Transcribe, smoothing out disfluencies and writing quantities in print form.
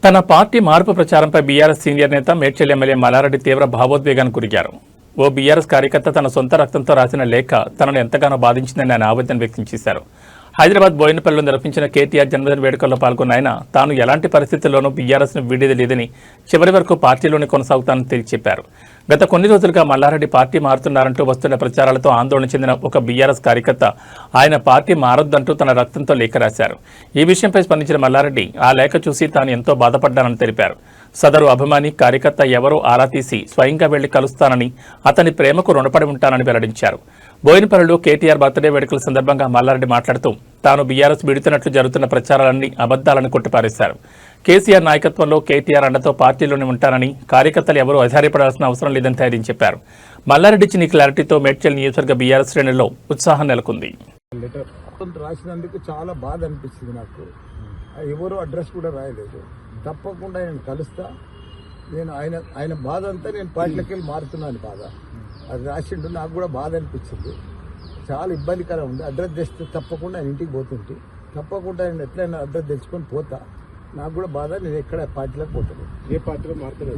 తన పార్టీ మార్పు ప్రచారంపై BRS senior నేత మేడ్చల్ ఎమ్మెల్యే మల్లారెడ్డి తీవ్ర భావోద్వేగానికి గురికారు. ఓ బీఆర్ఎస్ కార్యకర్త తన సొంత రక్తంతో రాసిన లేఖ తనను ఎంతగానో బాధించిందని ఆయన ఆవేదన వ్యక్తం చేశారు. హైదరాబాద్ బోయినపల్లిలో నిర్వహించిన కేటీఆర్ జన్మదిన వేడుకల్లో పాల్గొన్న ఆయన తాను ఎలాంటి పరిస్థితుల్లోనూ బీఆర్ఎస్ను వీడేది లేదని, చివరి వరకు పార్టీలోనే కొనసాగుతానని తేల్చి చెప్పారు. గత కొన్ని రోజులుగా మల్లారెడ్డి పార్టీ మారుతున్నారంటూ వస్తున్న ప్రచారాలతో ఆందోళన చెందిన ఒక బీఆర్ఎస్ కార్యకర్త ఆయన పార్టీ మారొద్దంటూ తన రక్తంతో లేఖ రాశారు. ఈ విషయంపై స్పందించిన మల్లారెడ్డి ఆ లేఖ చూసి తాను ఎంతో బాధపడ్డానని తెలిపారు. సదరు అభిమాని కార్యకర్త ఎవరో ఆరా తీసి స్వయంగా వెళ్లి కలుస్తానని, అతని ప్రేమకు రుణపడి ఉంటానని వెల్లడించారు. బోయినపల్లిలో కేటీఆర్ బర్త్డే వేడుకల సందర్భంగా మల్లారెడ్డి మాట్లాడుతూ తాను బీఆర్ఎస్ విడుతున్నట్లు జరుగుతున్న ప్రచారాలన్నీ అబద్దాలని కొట్టిపారేశారు. కేసీఆర్ నాయకత్వంలో కేటీఆర్ అండతో పార్టీలోనే ఉంటానని, కార్యకర్తలు ఎవరూ ఆధారపడాల్సిన అవసరం లేదని ధైర్యం చెప్పారు. మల్లారెడ్డి ఇచ్చిన క్లారిటీతో మేడ్చల్ నియోజకవర్గ బీఆర్ఎస్ శ్రేణుల్లో ఉత్సాహం నెలకొంది. రాసినందుకు చాలా బాధ అనిపిస్తుంది నాకు. ఎవరు అడ్రస్ కూడా రాయలేదు. తప్పకుండా నేను కలుస్తా. నేను ఆయన బాధ అంతా నేను పార్టీలోకి వెళ్ళి మారుతున్నాను బాధ. అది రాసిండు. నాకు కూడా బాధ అనిపించింది. చాలా ఇబ్బందికరం ఉంది. అడ్రస్ తెస్తే తప్పకుండా ఆయన ఇంటికి పోతుంటే తప్పకుండా ఆయన ఎట్లయినా అడ్రస్ తెచ్చుకొని పోతా. నాకు కూడా బాధ. నేను ఎక్కడ పార్టీలోకి పోతాను. ఏ పార్టీలో మారుతున్నాను.